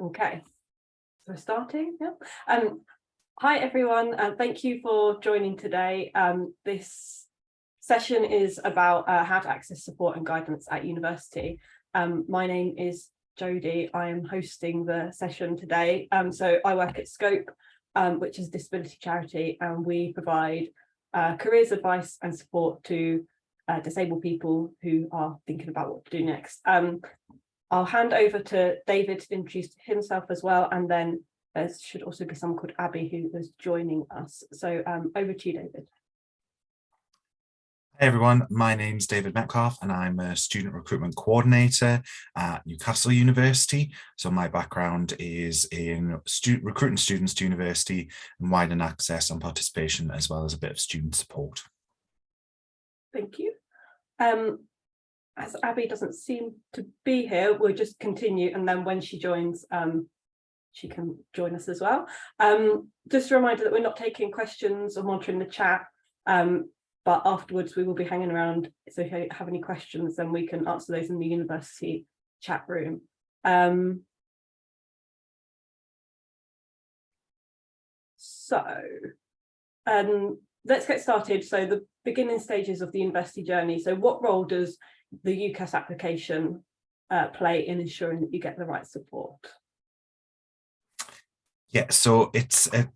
Okay, so we're starting. Yeah. Hi everyone, and thank you for joining today. This session is about how to access support and guidance at university. My name is Jodie. I am hosting the session today. So I work at Scope, which is a disability charity, and we provide careers advice and support to disabled people who are thinking about what to do next. I'll hand over to David to introduce himself as well, and then there should also be someone called Abby who is joining us. So over to you, David. Hey everyone, my name's David Metcalf and I'm a student recruitment coordinator at Newcastle University. So my background is in recruiting students to university and widening access and participation, as well as a bit of student support. Thank you. As Abby doesn't seem to be here, we'll just continue, and then when she joins, she can join us as well. Just a reminder that we're not taking questions or monitoring the chat, but afterwards we will be hanging around. So if you have any questions, then we can answer those in the university chat room. Let's get started. So the beginning stages of the university journey. So what role does the UCAS application play in ensuring that you get the right support? Yeah, so it's a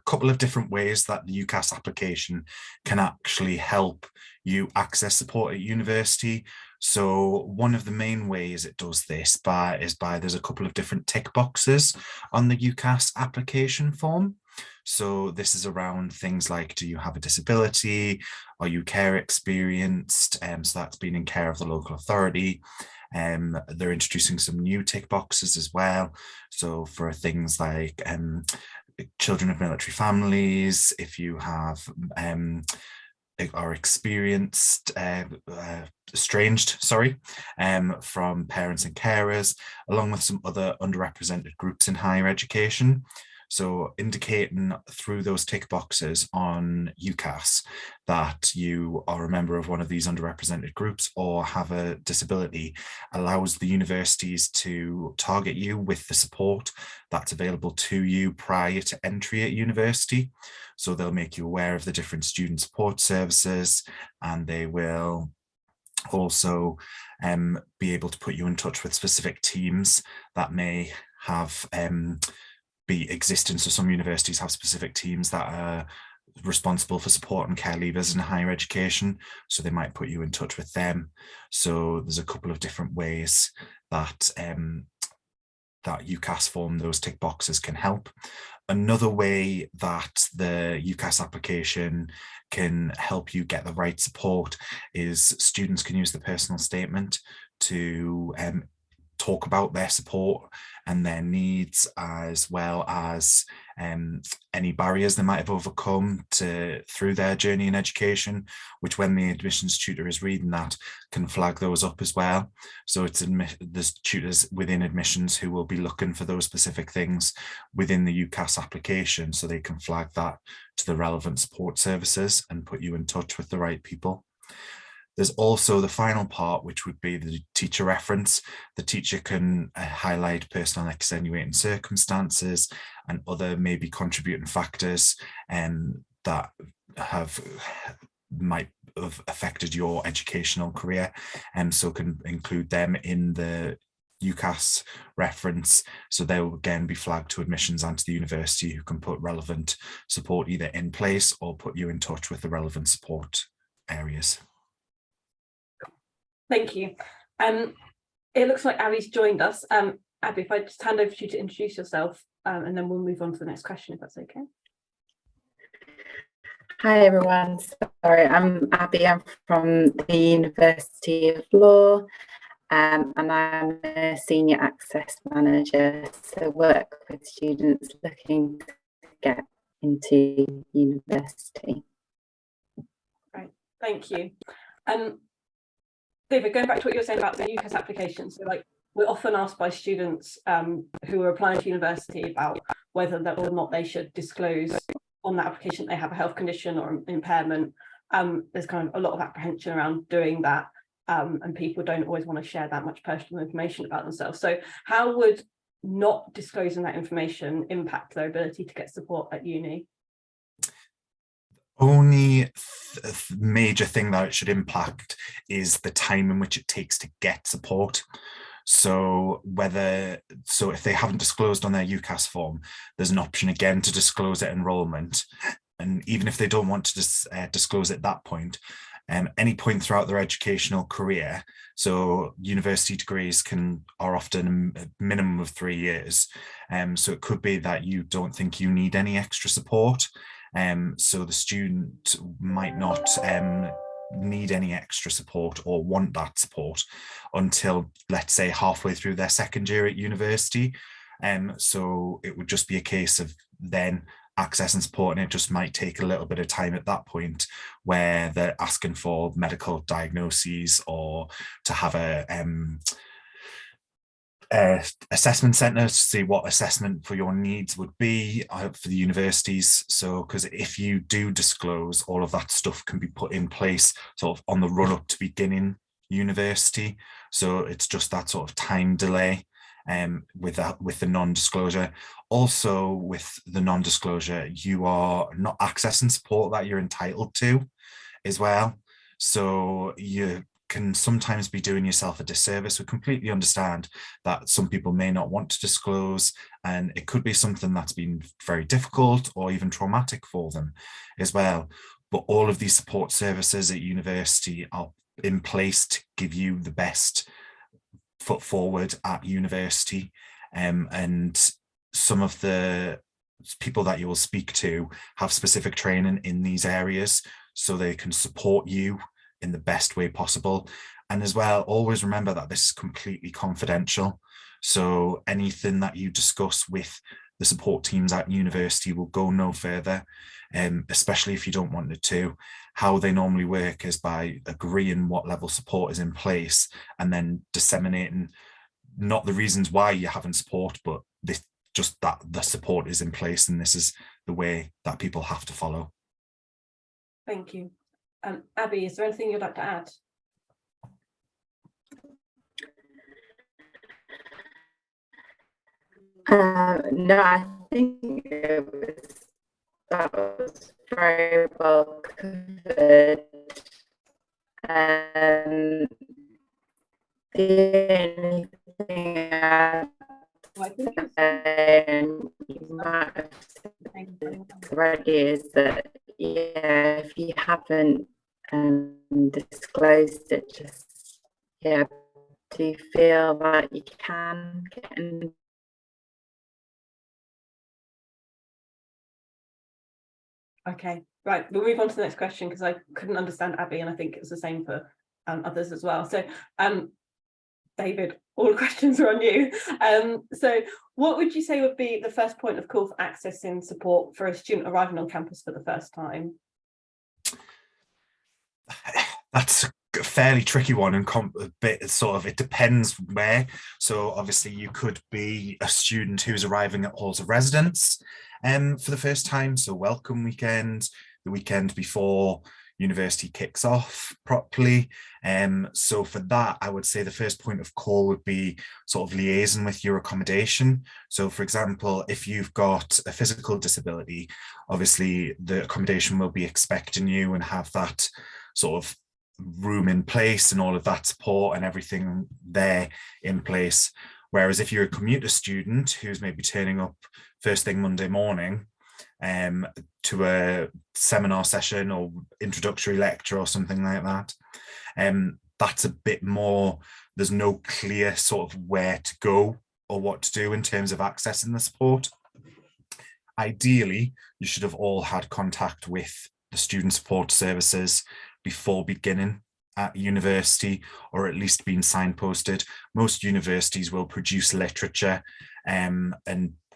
couple of different ways that the UCAS application can actually help you access support at university. So one of the main ways it does this is by there's a couple of different tick boxes on the UCAS application form. So this is around things like, do you have a disability? Are you care experienced? So that's been in care of the local authority. They're introducing some new tick boxes as well. So for things like children of military families, if you have are experienced, estranged, from parents and carers, along with some other underrepresented groups in higher education. So indicating through those tick boxes on UCAS that you are a member of one of these underrepresented groups or have a disability allows the universities to target you with the support that's available to you prior to entry at university. So they'll make you aware of the different student support services, and they will also be able to put you in touch with specific teams that may have be existing. So some universities have specific teams that are responsible for support and care leavers in higher education, so they might put you in touch with them. So there's a couple of different ways that that UCAS form, those tick boxes, can help. Another way that the UCAS application can help you get the right support is students can use the personal statement to talk about their support and their needs, as well as any barriers they might have overcome through their journey in education, which when the admissions tutor is reading that can flag those up as well. So there's tutors within admissions who will be looking for those specific things within the UCAS application, so they can flag that to the relevant support services and put you in touch with the right people. There's also the final part, which would be the teacher reference. The teacher can highlight personal extenuating circumstances and other maybe contributing factors that might have affected your educational career, and so can include them in the UCAS reference. So they will again be flagged to admissions and to the university, who can put relevant support either in place or put you in touch with the relevant support areas. Thank you. It looks like Abby's joined us. Abby, if I just hand over to you to introduce yourself, and then we'll move on to the next question, if that's okay. Hi everyone, sorry, I'm Abby. I'm from the University of Law, and I'm a senior access manager, so work with students looking to get into university. Right, thank you. David, going back to what you were saying about the UCAS application, so like we're often asked by students who are applying to university about whether or not they should disclose on that application they have a health condition or impairment. There's kind of a lot of apprehension around doing that, and people don't always want to share that much personal information about themselves. So how would not disclosing that information impact their ability to get support at uni? Only major thing that it should impact is the time in which it takes to get support. So if they haven't disclosed on their UCAS form, there's an option again to disclose at enrolment. And even if they don't want to disclose at that point, any point throughout their educational career, so university degrees are often a minimum of 3 years. So it could be that you don't think you need any extra support. So the student might not need any extra support or want that support until, let's say, halfway through their second year at university. So it would just be a case of then accessing support, and it just might take a little bit of time at that point where they're asking for medical diagnoses or to have a assessment centre to see what assessment for your needs would be for the universities. So because if you do disclose, all of that stuff can be put in place sort of on the run up to beginning university. So it's just that sort of time delay with the non-disclosure. Also with the non-disclosure, you are not accessing support that you're entitled to as well. So you can sometimes be doing yourself a disservice. We completely understand that some people may not want to disclose, and it could be something that's been very difficult or even traumatic for them as well. But all of these support services at university are in place to give you the best foot forward at university. And some of the people that you will speak to have specific training in these areas, so they can support you in the best way possible. And as well, always remember that this is completely confidential. So anything that you discuss with the support teams at university will go no further, especially if you don't want it to. How they normally work is by agreeing what level support is in place and then disseminating not the reasons why you're having support, but just that the support is in place, and this is the way that people have to follow. Thank you. Abby, is there anything you'd like to add? No, I think that was very well covered. The only thing you might have said already is that, yeah, if you haven't disclosed it, just, yeah, do you feel that you can get in? Okay, right, we'll move on to the next question because I couldn't understand Abby, and I think it was the same for others as well. So David, all the questions are on you. So what would you say would be the first point of call for accessing support for a student arriving on campus for the first time? That's a fairly tricky one, and a bit sort of, it depends where. So obviously you could be a student who's arriving at halls of residence for the first time, so welcome weekend, the weekend before university kicks off properly. So for that, I would say the first point of call would be sort of liaising with your accommodation. So for example, if you've got a physical disability, obviously the accommodation will be expecting you and have that sort of room in place and all of that support and everything there in place. Whereas if you're a commuter student who's maybe turning up first thing Monday morning to a seminar session or introductory lecture or something like that, that's a bit more, there's no clear sort of where to go or what to do in terms of accessing the support. Ideally, you should have all had contact with the student support services before beginning at university, or at least being signposted. Most universities will produce literature and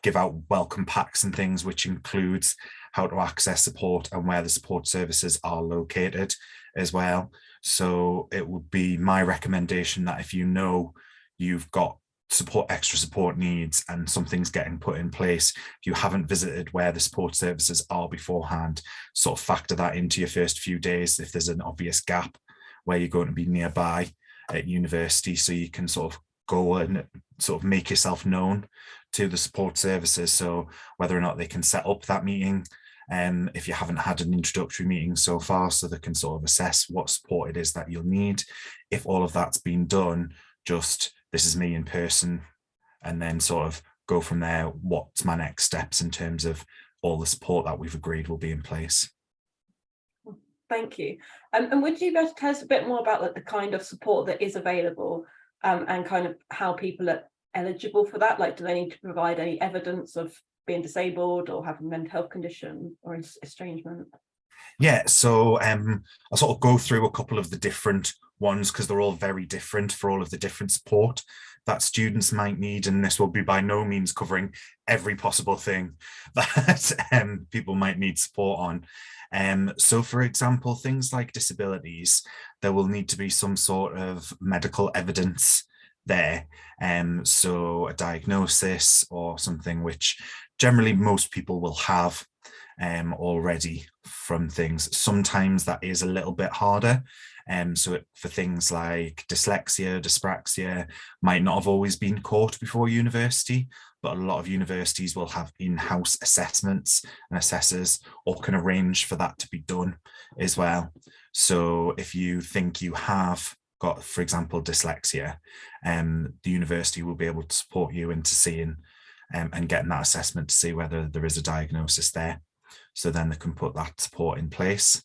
give out welcome packs and things, which includes how to access support and where the support services are located as well. So it would be my recommendation that if you know you've got extra support needs and something's getting put in place, if you haven't visited where the support services are beforehand, sort of factor that into your first few days if there's an obvious gap where you're going to be nearby at university, so you can sort of go and sort of make yourself known to the support services. So whether or not they can set up that meeting, if you haven't had an introductory meeting so far, so they can sort of assess what support it is that you'll need. If all of that's been done, just this is me in person, and then sort of go from there. What's my next steps in terms of all the support that we've agreed will be in place? Thank you. And would you guys tell us a bit more about like the kind of support that is available, and kind of how people are eligible for that? Like, do they need to provide any evidence of being disabled or having a mental health condition or estrangement? Yeah, so I'll sort of go through a couple of the different ones because they're all very different for all of the different support that students might need, and this will be by no means covering every possible thing that people might need support on. So for example, things like disabilities, there will need to be some sort of medical evidence there. So a diagnosis or something which generally most people will have already from things. Sometimes that is a little bit harder. So for things like dyslexia, dyspraxia, might not have always been caught before university, but a lot of universities will have in-house assessments and assessors, or can arrange for that to be done as well. So if you think you have got, for example, dyslexia, the university will be able to support you into seeing and getting that assessment to see whether there is a diagnosis there. So then they can put that support in place.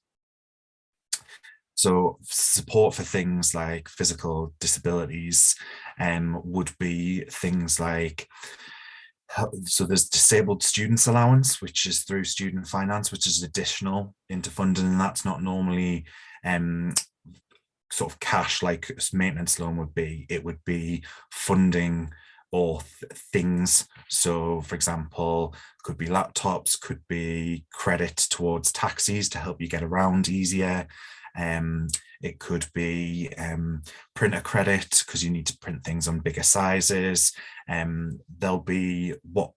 So support for things like physical disabilities would be things like, so there's disabled students allowance, which is through student finance, which is additional into funding, and that's not normally sort of cash like maintenance loan would be. It would be funding or things. So for example, could be laptops, could be credit towards taxis to help you get around easier. It could be printer credit because you need to print things on bigger sizes. There'll be what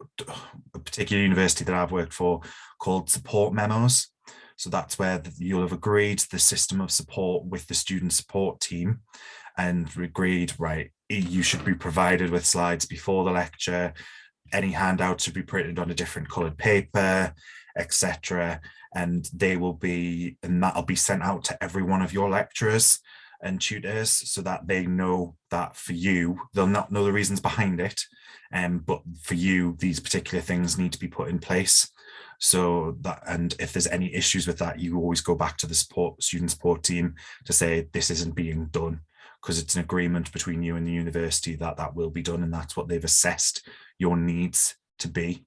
a particular university that I've worked for called support memos. So that's where you'll have agreed the system of support with the student support team and agreed, right, you should be provided with slides before the lecture. Any handouts should be printed on a different coloured paper, etc. And they will be, and that'll be sent out to every one of your lecturers and tutors so that they know that for you, they'll not know the reasons behind it, but for you, these particular things need to be put in place. So that, and if there's any issues with that, you always go back to the student support team to say this isn't being done, because it's an agreement between you and the university that that will be done, and that's what they've assessed your needs to be.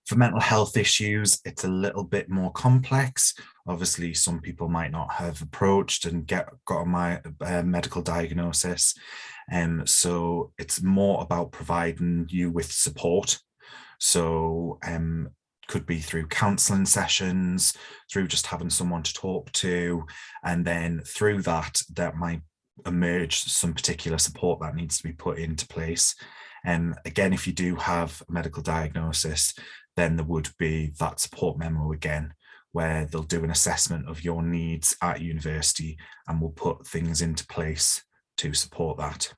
For mental health issues, it's a little bit more complex. Obviously, some people might not have approached and got a medical diagnosis. So it's more about providing you with support. So could be through counselling sessions, through just having someone to talk to, and then through that might emerge some particular support that needs to be put into place. Again, if you do have a medical diagnosis, then there would be that support memo again, where they'll do an assessment of your needs at university and will put things into place to support that.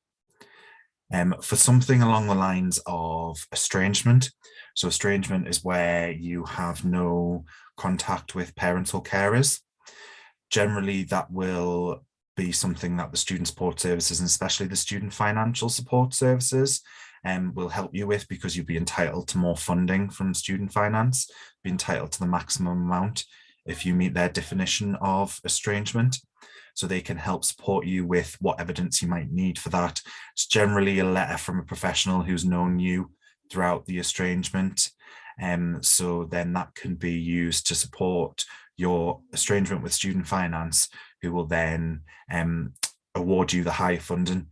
For something along the lines of estrangement. So estrangement is where you have no contact with parents or carers. Generally, that will be something that the student support services, and especially the student financial support services, will help you with, because you'll be entitled to more funding from student finance, be entitled to the maximum amount if you meet their definition of estrangement. So they can help support you with what evidence you might need for that. It's generally a letter from a professional who's known you throughout the estrangement. So then that can be used to support your estrangement with student finance, who will then award you the higher funding.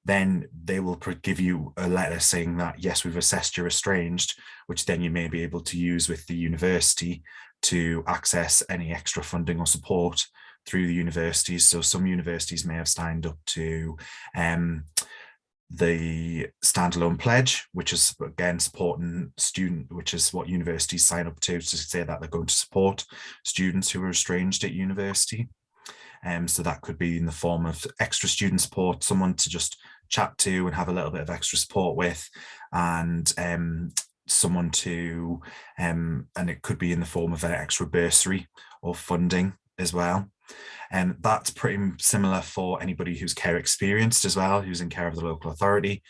Then they will give you a letter saying that, yes, we've assessed you're estranged, which then you may be able to use with the university to access any extra funding or support through the universities. So some universities may have signed up to the standalone pledge, which is again supporting student, which is what universities sign up to say that they're going to support students who are estranged at university. So that could be in the form of extra student support, someone to just chat to and have a little bit of extra support with, and someone to, and it could be in the form of an extra bursary or funding as well. And that's pretty similar for anybody who's care experienced as well, who's in care of the local authority.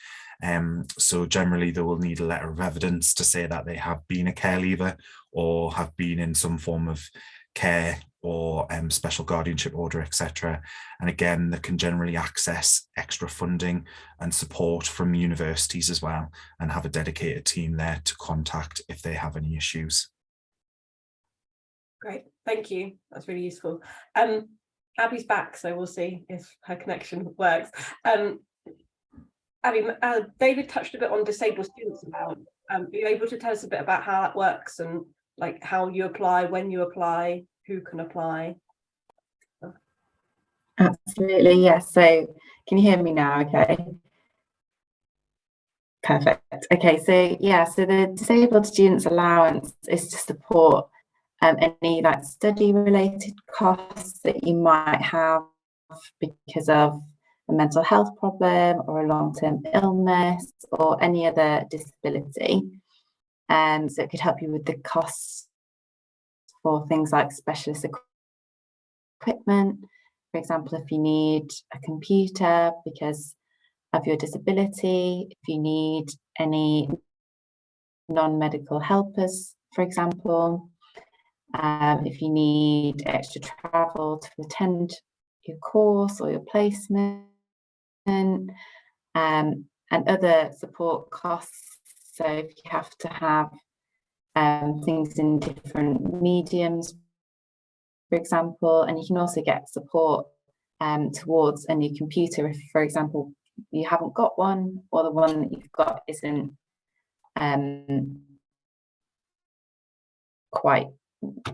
So generally they will need a letter of evidence to say that they have been a care leaver or have been in some form of care or special guardianship order, etc. And again, they can generally access extra funding and support from universities as well, and have a dedicated team there to contact if they have any issues. Great, thank you. That's really useful. Abby's back, so we'll see if her connection works. Abby, David touched a bit on disabled students allowance. Are you able to tell us a bit about how that works and like how you apply, when you apply, who can apply? Absolutely, yes. So can you hear me now? Okay. Perfect. Okay, so yeah, so the disabled students allowance is to support any like study related costs that you might have because of a mental health problem or a long-term illness or any other disability. So it could help you with the costs for things like specialist equipment. For example, if you need a computer because of your disability, if you need any non-medical helpers, for example, if you need extra travel to attend your course or your placement, and other support costs. So if you have to have things in different mediums, for example, and you can also get support towards a new computer if, for example, you haven't got one or the one that you've got isn't quite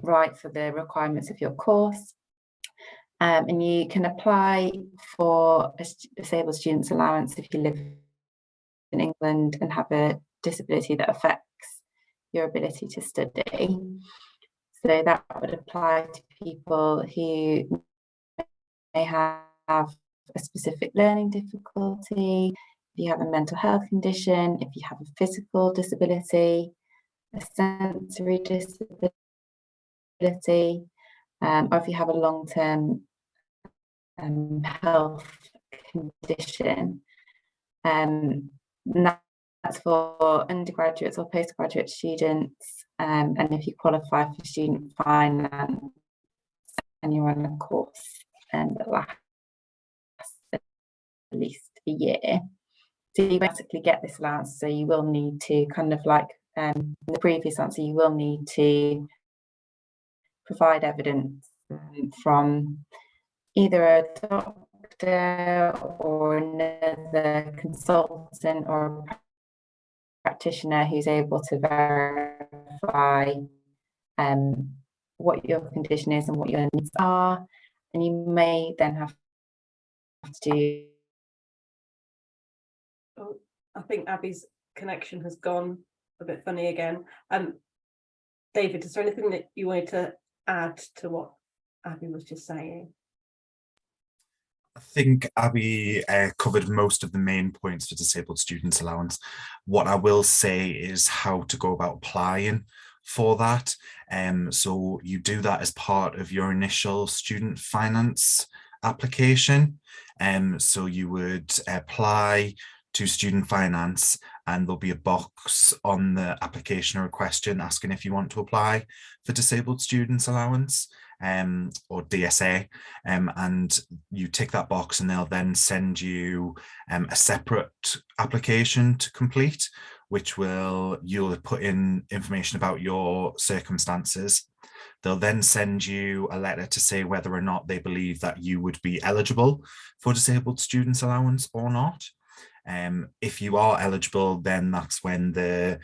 right for the requirements of your course. And you can apply for a disabled students allowance if you live in England and have a disability that affects your ability to study. So that would apply to people who may have a specific learning difficulty, if you have a mental health condition, if you have a physical disability, a sensory disability, or if you have a long-term health condition. And that's for undergraduates or postgraduate students, and if you qualify for student finance and you're on a course that lasts at least a year. So you basically get this allowance, so you will need to kind of like in the previous answer, you will need to provide evidence from either a doctor or another consultant or a practitioner who's able to verify what your condition is and what your needs are, and you may then have to. Oh, I think Abby's connection has gone a bit funny again. David, is there anything that you wanted to add to what Abby was just saying? I think Abby covered most of the main points for disabled students allowance. What I will say is how to go about applying for that. So you do that as part of your initial student finance application. So you would apply to student finance, and there'll be a box on the application or a question asking if you want to apply for disabled students allowance. Or DSA, and you tick that box, and they'll then send you a separate application to complete, which you'll put in information about your circumstances. They'll then send you a letter to say whether or not they believe that you would be eligible for disabled students allowance or not. If you are eligible, then that's when the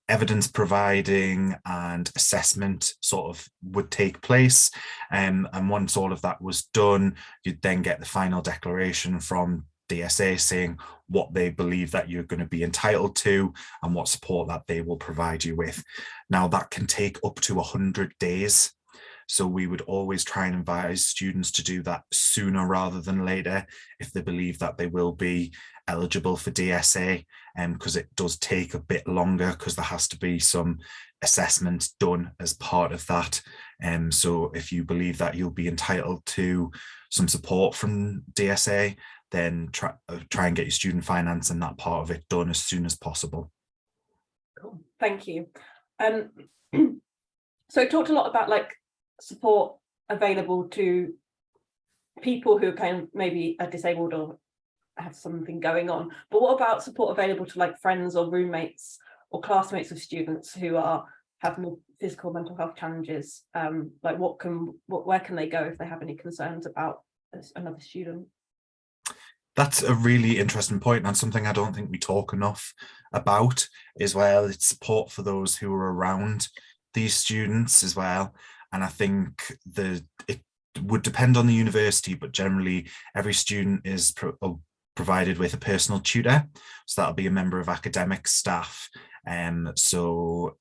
evidence providing and assessment sort of would take place. And once all of that was done, you'd then get the final declaration from DSA saying what they believe that you're going to be entitled to and what support that they will provide you with. Now, that can take up to 100 days So we would always try and advise students to do that sooner rather than later if they believe that they will be eligible for DSA, because it does take a bit longer because there has to be some assessment done as part of that. So if you believe that you'll be entitled to some support from DSA, then try and get your student finance and that part of it done as soon as possible. Cool. Thank you. So talked a lot about like support available to people who kind of maybe are disabled or have something going on, but what about support available to like friends or roommates or classmates of students who have more physical mental health challenges? Like where can they go if they have any concerns about another student? That's a really interesting point, and something I don't think we talk enough about as well. It's support for those who are around these students as well. And I think it would depend on the university, but generally every student is provided with a personal tutor. So that'll be a member of academic staff, so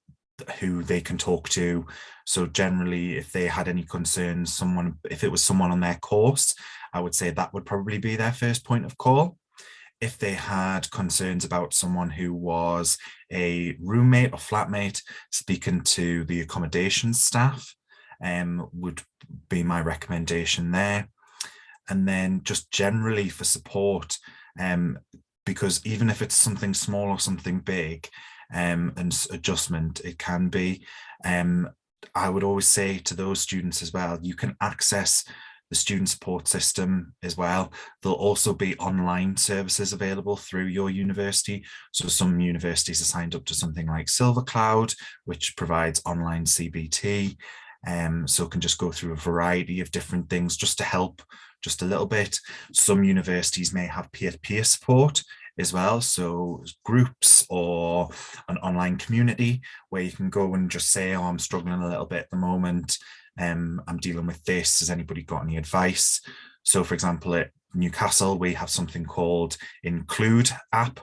who they can talk to. So generally, if they had any concerns, if it was someone on their course, I would say that would probably be their first point of call. If they had concerns about someone who was a roommate or flatmate, speaking to the accommodations staff would be my recommendation there. And then just generally for support, because even if it's something small or something big, and adjustment, it can be, I would always say to those students as well, you can access the student support system as well. There'll also be online services available through your university. So some universities are signed up to something like SilverCloud, which provides online CBT. So it can just go through a variety of different things just to help just a little bit. Some universities may have peer-to-peer support as well, so groups or an online community where you can go and just say, oh, I'm struggling a little bit at the moment, I'm dealing with this, has anybody got any advice? So for example, at Newcastle we have something called Include app,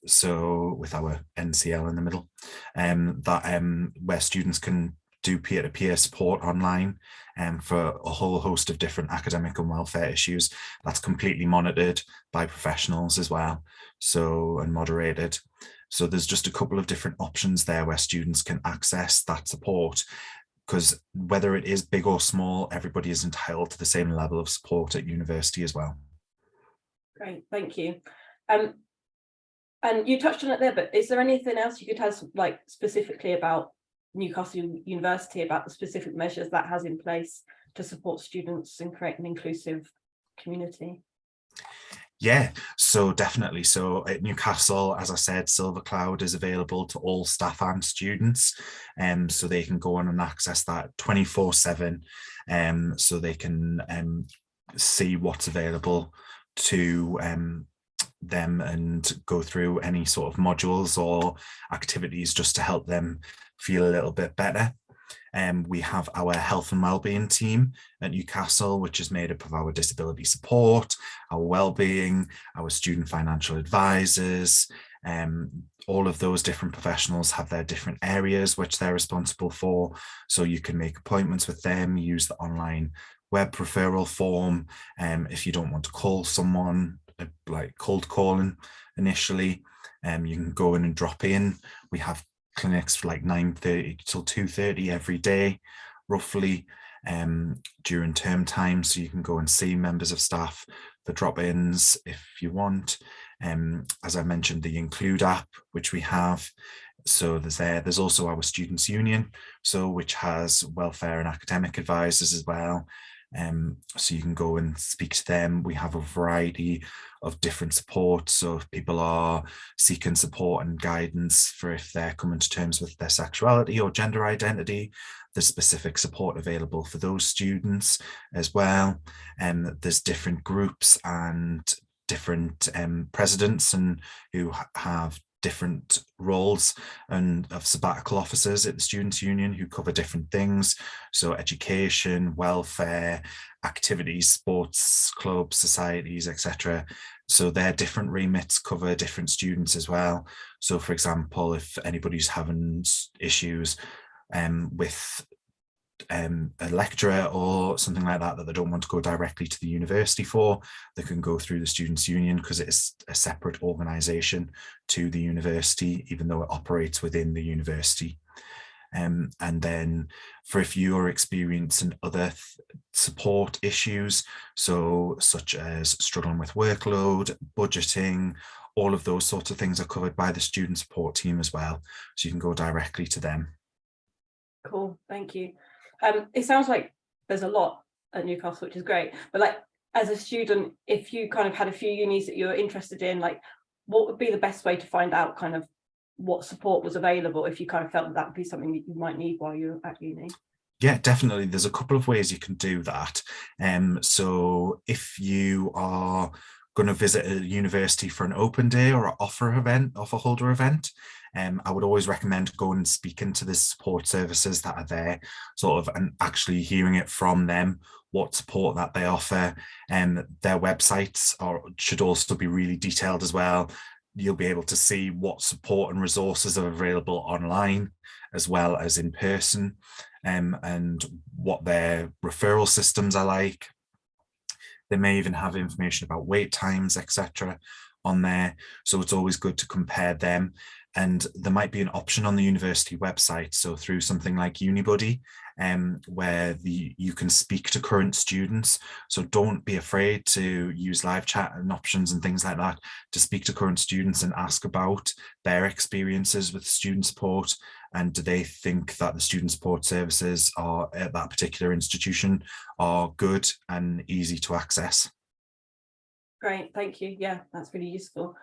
so with our NCL in the middle, where students can do peer-to-peer support online for a whole host of different academic and welfare issues. That's completely monitored by professionals as well, so, and moderated. So there's just a couple of different options there where students can access that support, because whether it is big or small, everybody is entitled to the same level of support at university as well. Great, thank you. And you touched on it there, but is there anything else you could tell us, like specifically about Newcastle University, about the specific measures that has in place to support students and create an inclusive community? Yeah, so definitely. So at Newcastle, as I said, SilverCloud is available to all staff and students, so they can go on and access that 24/7, so they can see what's available to them and go through any sort of modules or activities just to help them feel a little bit better. We have our health and wellbeing team at Newcastle, which is made up of our disability support, our wellbeing, our student financial advisors. All of those different professionals have their different areas which they're responsible for. So you can make appointments with them, use the online web referral form. If you don't want to call someone, like cold calling initially, you can go in and drop in. We have clinics for like 9:30 till 2:30 every day, roughly, during term time. So you can go and see members of staff for drop-ins if you want. As I mentioned, the Include app, which we have. So there's also our Students' Union, so which has welfare and academic advisors as well. So you can go and speak to them. We have a variety of different support. So if people are seeking support and guidance for if they're coming to terms with their sexuality or gender identity, there's specific support available for those students as well. There's different groups and different presidents and who have different roles and of sabbatical officers at the Students' Union who cover different things. So education, welfare, activities, sports clubs, societies, etc. So their different remits cover different students as well. So for example, if anybody's having issues with a lecturer or something like that that they don't want to go directly to the university for, they can go through the Students' Union, because it is a separate organisation to the university, even though it operates within the university. And then for if you are experiencing other support issues, so such as struggling with workload, budgeting, all of those sorts of things are covered by the student support team as well. So you can go directly to them. Cool, thank you. It sounds like there's a lot at Newcastle, which is great. But like, as a student, if you kind of had a few unis that you're interested in, like, what would be the best way to find out kind of what support was available, if you kind of felt that would be something that you might need while you're at uni? Yeah, definitely. There's a couple of ways you can do that. So if you are going to visit a university for an open day or an offer holder event, I would always recommend going and speaking to the support services that are there, sort of, and actually hearing it from them, what support that they offer. And their websites should also be really detailed as well. You'll be able to see what support and resources are available online as well as in person, and what their referral systems are like. They may even have information about wait times, etc. on there. So it's always good to compare them. And there might be an option on the university website, so through something like Unibuddy, where you can speak to current students. So don't be afraid to use live chat and options and things like that to speak to current students and ask about their experiences with student support, and do they think that the student support services are at that particular institution are good and easy to access. Great, thank you. Yeah, that's really useful.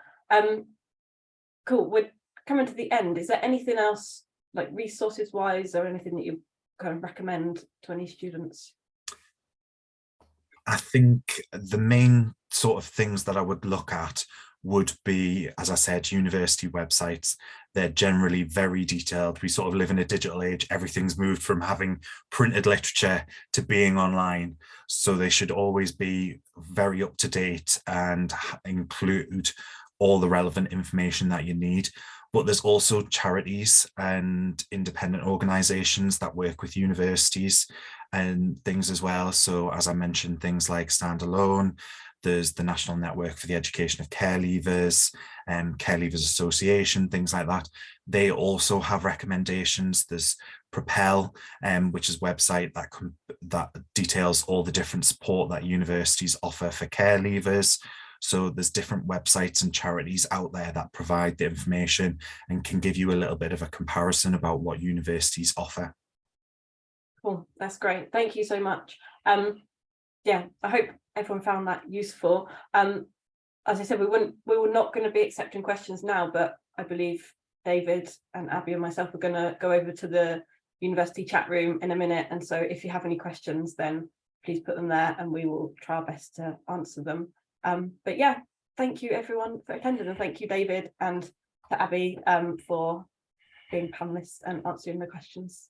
Cool, we're coming to the end. Is there anything else, like resources wise, or anything that you kind of recommend to any students? I think the main sort of things that I would look at would be, as I said, university websites. They're generally very detailed. We sort of live in a digital age. Everything's moved from having printed literature to being online. So they should always be very up to date and include all the relevant information that you need. But there's also charities and independent organisations that work with universities and things as well. So as I mentioned, things like Stand Alone, there's the National Network for the Education of Care Leavers, Care Leavers Association, things like that. They also have recommendations. There's Propel, which is a website that details all the different support that universities offer for care leavers. So there's different websites and charities out there that provide the information and can give you a little bit of a comparison about what universities offer. Cool, that's great. Thank you so much. Yeah, I hope everyone found that useful. As I said, we were not going to be accepting questions now, but I believe David and Abby and myself are going to go over to the university chat room in a minute. And so if you have any questions, then please put them there and we will try our best to answer them. But yeah, thank you everyone for attending, and thank you David and to Abby for being panelists and answering the questions.